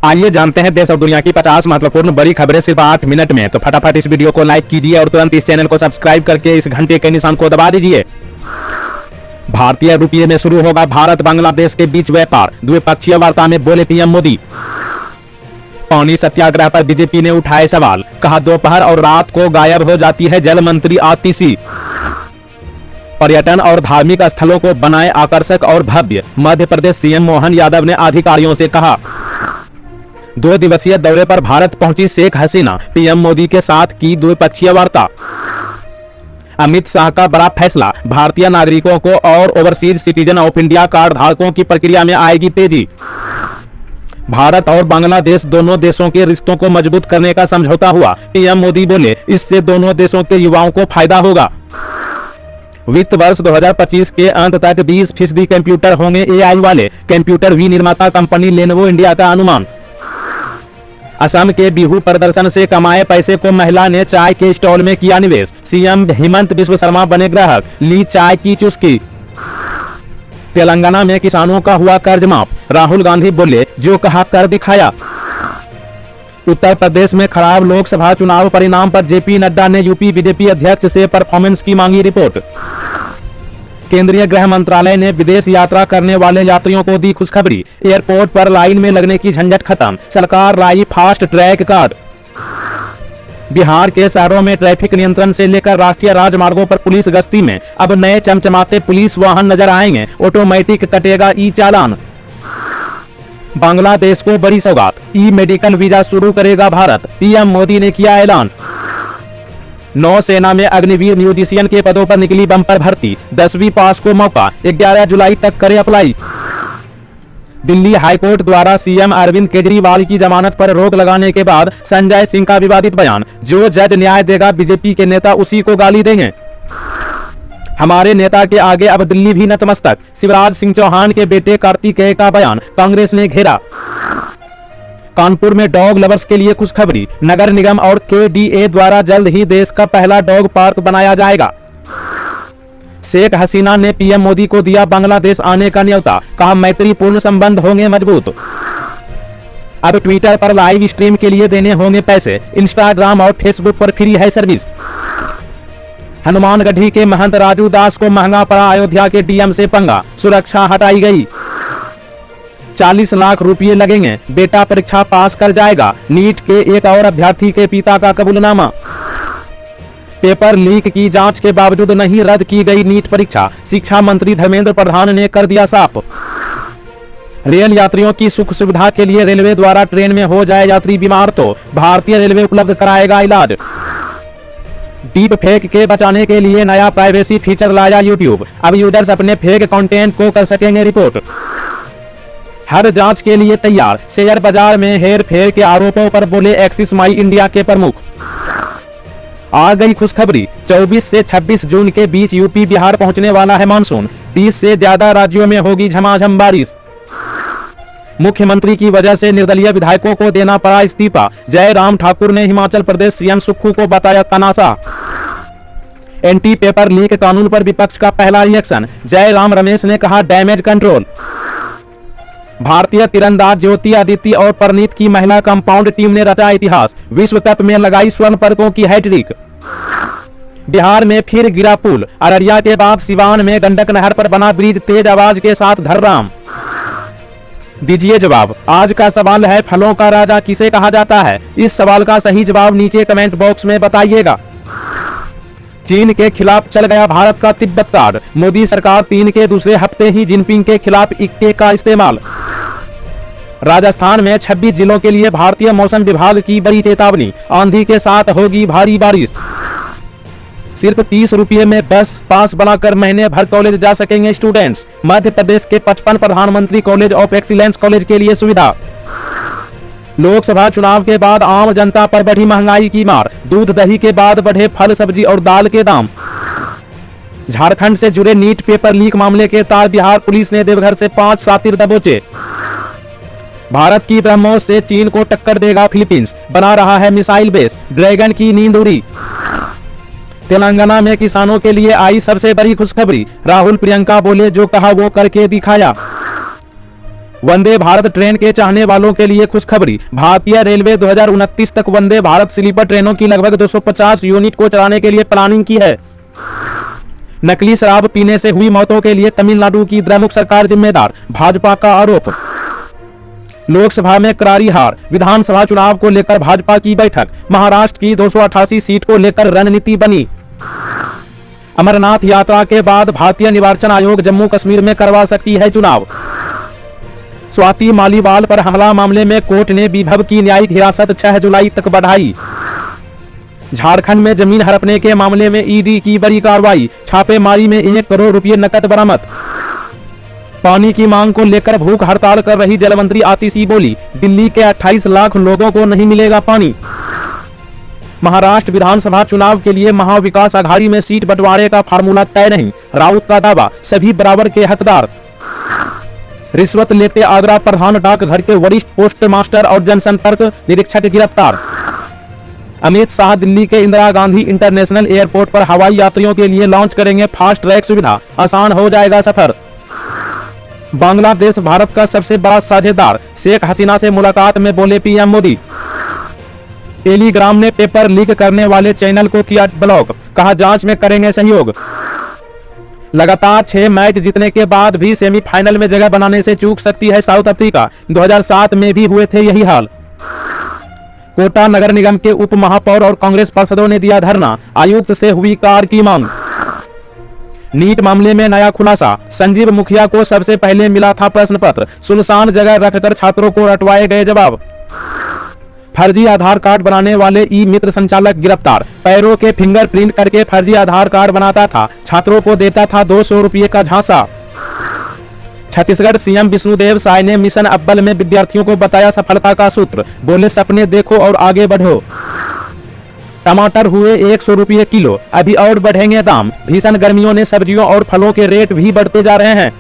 आइए जानते हैं देश और दुनिया की 50 महत्वपूर्ण बड़ी खबरें सिर्फ 8 मिनट में। तो फटाफट इस वीडियो को लाइक कीजिए और तुरंत इस चैनल को सब्सक्राइब करके इस घंटे के निशान को दबा दीजिए। भारतीय रुपये में शुरू होगा भारत बांग्लादेश के बीच व्यापार, द्विपक्षीय वार्ता में बोले पीएम मोदी। पानी सत्याग्रह पर बीजेपी ने उठाए सवाल, कहा दोपहर और रात को गायब हो जाती है जल मंत्री आतिशी। पर्यटन और धार्मिक स्थलों को बनाए आकर्षक और भव्य, मध्य प्रदेश सीएम मोहन यादव ने अधिकारियों से कहा। 2 दिवसीय दौरे पर भारत पहुंची शेख हसीना, पीएम मोदी के साथ की द्विपक्षीय वार्ता। अमित शाह का बड़ा फैसला, भारतीय नागरिकों को और overseas citizen of India card धारकों की प्रक्रिया में आएगी तेजी। भारत और बांग्लादेश दोनों देशों के रिश्तों को मजबूत करने का समझौता हुआ, पीएम मोदी बोले इससे दोनों देशों के युवाओं को फायदा होगा। वित्त वर्ष 2025 के अंत तक 20% कंप्यूटर होंगे एआई वाले, कंप्यूटर विनिर्माता कंपनी लेनोवो इंडिया का अनुमान। असम के बिहू प्रदर्शन से कमाए पैसे को महिला ने चाय के स्टॉल में किया निवेश, सीएम हेमंत बिस्व शर्मा बने ग्राहक, ली चाय की चुस्की। तेलंगाना में किसानों का हुआ कर्ज माफ, राहुल गांधी बोले जो कहा कर दिखाया। उत्तर प्रदेश में खराब लोकसभा चुनाव परिणाम पर जेपी नड्डा ने यूपी बीजेपी अध्यक्ष से परफॉर्मेंस की मांगी रिपोर्ट। केंद्रीय गृह मंत्रालय ने विदेश यात्रा करने वाले यात्रियों को दी खुशखबरी, एयरपोर्ट पर लाइन में लगने की झंझट खत्म, सरकार लाई फास्ट ट्रैक कार्ड। बिहार के शहरों में ट्रैफिक नियंत्रण से लेकर राष्ट्रीय राजमार्गों पर पुलिस गश्ती में, अब नए चमचमाते पुलिस वाहन नजर आएंगे, ऑटोमेटिक कटेगा ई चालान। बांग्लादेश को बड़ी सौगात, ई मेडिकल वीजा शुरू करेगा भारत, पीएम मोदी ने किया ऐलान। नौसेना में अग्निवीर म्यूजिशियन के पदों पर निकली बम्पर भर्ती, 10वीं पास को मौका, 11 जुलाई तक करे अप्लाई। दिल्ली हाईकोर्ट द्वारा सीएम अरविंद केजरीवाल की जमानत पर रोक लगाने के बाद संजय सिंह का विवादित बयान, जो जज न्याय देगा बीजेपी के नेता उसी को गाली देंगे। हमारे नेता के आगे अब दिल्ली भी नतमस्तक, शिवराज सिंह चौहान के बेटे कार्तिकेय का बयान कांग्रेस ने घेरा। कानपुर में डॉग लवर्स के लिए खुशखबरी, नगर निगम और केडीए द्वारा जल्द ही देश का पहला डॉग पार्क बनाया जाएगा। शेख हसीना ने पीएम मोदी को दिया बांग्लादेश आने का न्योता, कहा मैत्रीपूर्ण संबंध होंगे मजबूत। अब ट्विटर पर लाइव स्ट्रीम के लिए देने होंगे पैसे, इंस्टाग्राम और फेसबुक पर फ्री है सर्विस। हनुमानगढ़ी के महंत राजू दास को महंगा पड़ा अयोध्या के डीएम से पंगा, सुरक्षा हटाई गई। 40 लाख रुपये लगेंगे, बेटा परीक्षा पास कर जाएगा, नीट के एक और अभ्यर्थी के पिता का कबूलनामा। पेपर लीक की जांच के बावजूद नहीं रद्द की गई नीट परीक्षा, शिक्षा मंत्री धर्मेंद्र प्रधान ने कर दिया साफ। रेल यात्रियों की सुख सुविधा के लिए रेलवे द्वारा ट्रेन में हो जाए यात्री बीमार तो भारतीय रेलवे उपलब्ध कराएगा इलाज। डीप फेक के बचाने के लिए नया प्राइवेसी फीचर लाया यूट्यूब, अब यूजर्स अपने फेक कंटेंट को कर सकेंगे रिपोर्ट। हर जांच के लिए तैयार, शेयर बाजार में हेर फेर के आरोपों पर बोले एक्सिस माई इंडिया के प्रमुख। आ गई खुशखबरी, 24 से 26 जून के बीच यूपी बिहार पहुंचने वाला है मानसून, 20 से ज्यादा राज्यों में होगी झमाझम बारिश। मुख्यमंत्री की वजह से निर्दलीय विधायकों को देना पड़ा इस्तीफा, जयराम ठाकुर ने हिमाचल प्रदेश सीएम सुक्खू को बताया तनासा। एंटी पेपर लीक कानून पर विपक्ष का पहला रिएक्शन, जयराम रमेश ने कहा डैमेज कंट्रोल। भारतीय तीरंदाज ज्योति आदित्य और परनीत की महिला कंपाउंड टीम ने रचा इतिहास, विश्व कप में लगाई स्वर्ण पदकों की हैट्रिक। बिहार में फिर गिरा पुल, अररिया के बाद सिवान में गंडक नहर पर बना ब्रिज तेज आवाज के साथ धर्राम। दीजिए जवाब, आज का सवाल है फलों का राजा किसे कहा जाता है? इस सवाल का सही जवाब नीचे कमेंट बॉक्स में बताइएगा। चीन के खिलाफ चल गया भारत का तिब्बत कार्ड, मोदी सरकार 3 के दूसरे हफ्ते ही जिनपिंग के खिलाफ इक्के का इस्तेमाल। राजस्थान में 26 जिलों के लिए भारतीय मौसम विभाग की बड़ी चेतावनी, आंधी के साथ होगी भारी बारिश। सिर्फ 30 रुपये में बस पास बनाकर महीने भर कॉलेज जा सकेंगे स्टूडेंट्स, मध्य प्रदेश के 55 प्रधानमंत्री कॉलेज ऑफ एक्सीलेंस कॉलेज के लिए सुविधा। लोकसभा चुनाव के बाद आम जनता पर बढ़ी महंगाई की मार, दूध दही के बाद बढ़े फल सब्जी और दाल के दाम। झारखंड से जुड़े नीट पेपर लीक मामले के तार बिहार पुलिस ने देवघर से 5 शातिर दबोचे। भारत की ब्रह्मोस से चीन को टक्कर देगा फिलीपींस, बना रहा है मिसाइल बेस, ड्रैगन की नींद उड़ी। तेलंगाना में किसानों के लिए आई सबसे बड़ी खुशखबरी, राहुल प्रियंका बोले जो कहा वो करके दिखाया। वंदे भारत ट्रेन के चाहने वालों के लिए खुशखबरी। भारतीय रेलवे 2029 तक वंदे भारत स्लीपर ट्रेनों की लगभग 250 यूनिट को चलाने के लिए प्लानिंग की है। नकली शराब पीने से हुई मौतों के लिए तमिलनाडु की द्रमुक सरकार जिम्मेदार, भाजपा का आरोप। लोकसभा में करारी हार, विधानसभा चुनाव को लेकर भाजपा की बैठक। महाराष्ट्र की 288 सीट को लेकर रणनीति बनी। अमरनाथ यात्रा के बाद भारतीय निर्वाचन आयोग जम्मू कश्मीर में करवा सकती है चुनाव। स्वाति मालीवाल पर हमला मामले में कोर्ट ने विभव की न्यायिक हिरासत 6 जुलाई तक बढ़ाई। झारखंड में जमीन हड़पने के मामले में ईडी की बड़ी कार्रवाई, छापेमारी में 1 करोड़ रुपए नकद बरामद। पानी की मांग को लेकर भूख हड़ताल कर रही जल मंत्री आतिशी बोली, दिल्ली के 28 लाख लोगों को नहीं मिलेगा पानी। महाराष्ट्र विधानसभा चुनाव के लिए महाविकास आघाड़ी में सीट बंटवारे का फार्मूला तय नहीं, राउत का दावा, सभी बराबर के हकदार। रिश्वत लेते आगरा प्रधान डाकघर के वरिष्ठ पोस्ट मास्टर और जनसंपर्क निरीक्षक गिरफ्तार। अमित शाह दिल्ली के इंदिरा गांधी इंटरनेशनल एयरपोर्ट पर हवाई यात्रियों के लिए लॉन्च करेंगे फास्ट ट्रैक सुविधा, आसान हो जाएगा सफर। बांग्लादेश भारत का सबसे बड़ा साझेदार, शेख हसीना से मुलाकात में बोले पीएम मोदी। टेलीग्राम ने पेपर लीक करने वाले चैनल को किया ब्लॉक, कहा जांच में करेंगे सहयोग। लगातार 6 मैच जीतने के बाद भी सेमीफाइनल में जगह बनाने से चूक सकती है साउथ अफ्रीका, 2007 में भी हुए थे यही हाल। कोटा नगर निगम के उप महापौर और कांग्रेस पार्षदों ने दिया धरना, आयुक्त से हुई कार की मांग। नीट मामले में नया खुलासा, संजीव मुखिया को सबसे पहले मिला था प्रश्न पत्र, सुनसान जगह रखकर छात्रों को रटवाए गए जवाब। फर्जी आधार कार्ड बनाने वाले ई मित्र संचालक गिरफ्तार, पैरों के फिंगरप्रिंट करके फर्जी आधार कार्ड बनाता था, छात्रों को देता था 200 रुपये का झांसा। छत्तीसगढ़ सीएम विष्णुदेव साय ने मिशन अव्वल में विद्यार्थियों को बताया सफलता का सूत्र, बोले सपने देखो और आगे बढ़ो। टमाटर हुए 100 रुपये किलो, अभी और बढ़ेंगे दाम, भीषण गर्मियों ने सब्जियों और फलों के रेट भी बढ़ते जा रहे हैं।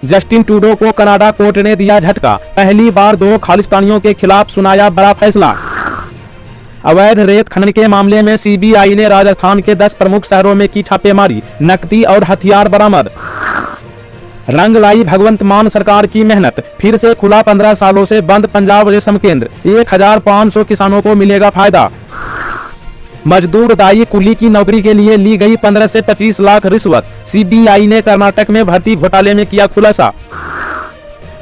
जस्टिन ट्रूडो को कनाडा कोर्ट ने दिया झटका, पहली बार 2 खालिस्तानियों के खिलाफ सुनाया बड़ा फैसला। अवैध रेत खनन के मामले में सीबीआई ने राजस्थान के 10 प्रमुख शहरों में की छापेमारी, नकदी और हथियार बरामद। रंग लाई भगवंत मान सरकार की मेहनत, फिर से खुला 15 सालों से बंद पंजाब रेशम केंद्र, 1500 किसानों को मिलेगा फायदा। मजदूर दाई कुली की नौकरी के लिए ली गई 15 से 25 लाख रिश्वत, सीबीआई ने कर्नाटक में भर्ती घोटाले में किया खुलासा।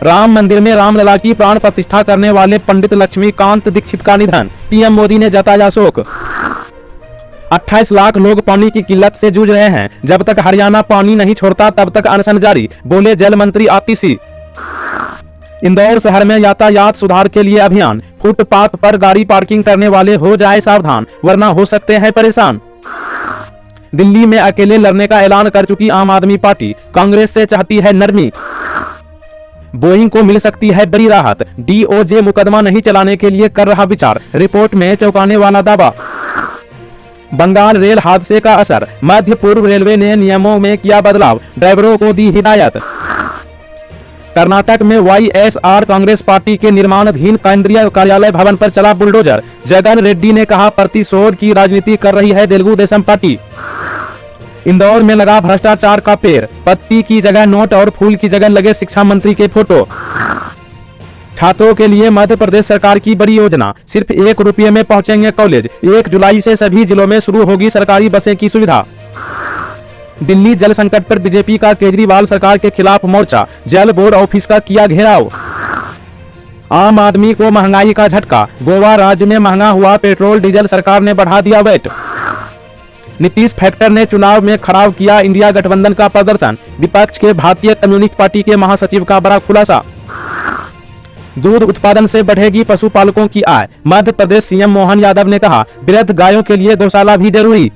राम मंदिर में रामलला की प्राण प्रतिष्ठा करने वाले पंडित लक्ष्मीकांत दीक्षित का निधन, पीएम मोदी ने जताया शोक। 28 लाख लोग पानी की किल्लत से जूझ रहे हैं, जब तक हरियाणा पानी नहीं छोड़ता तब तक अनशन जारी, बोले जल मंत्री आतिशी। इंदौर शहर में यातायात सुधार के लिए अभियान, फुटपाथ पर गाड़ी पार्किंग करने वाले हो जाए सावधान, वरना हो सकते हैं परेशान। दिल्ली में अकेले लड़ने का ऐलान कर चुकी आम आदमी पार्टी, कांग्रेस से चाहती है नरमी। बोइंग को मिल सकती है बड़ी राहत, डीओजे मुकदमा नहीं चलाने के लिए कर रहा विचार, रिपोर्ट में चौंकाने वाला दावा। बंगाल रेल हादसे का असर, मध्य पूर्व रेलवे ने नियमों में किया बदलाव, ड्राइवरों को दी हिदायत। कर्नाटक में वाईएसआर कांग्रेस पार्टी के निर्माणाधीन केंद्रीय कार्यालय भवन पर चला बुलडोजर, जगन रेड्डी ने कहा प्रतिशोध की राजनीति कर रही है तेलुगु देशम पार्टी। इंदौर में लगा भ्रष्टाचार का पेड़, पत्ती की जगह नोट और फूल की जगह लगे शिक्षा मंत्री के फोटो। छात्रों के लिए मध्य प्रदेश सरकार की बड़ी योजना, सिर्फ 1 रुपये में पहुंचेंगे कॉलेज, 1 जुलाई से सभी जिलों में शुरू होगी सरकारी बसें की सुविधा। दिल्ली जल संकट पर बीजेपी का केजरीवाल सरकार के खिलाफ मोर्चा, जल बोर्ड ऑफिस का किया घेराव। आम आदमी को महंगाई का झटका, गोवा राज्य में महंगा हुआ पेट्रोल डीजल, सरकार ने बढ़ा दिया वैट। नीतीश फैक्टर ने चुनाव में खराब किया इंडिया गठबंधन का प्रदर्शन, विपक्ष के भारतीय कम्युनिस्ट पार्टी के महासचिव का बड़ा खुलासा। दूध उत्पादन से बढ़ेगी पशुपालकों की आय, मध्य प्रदेश सीएम मोहन यादव ने कहा वृद्ध गायों के लिए गौशाला भी जरूरी।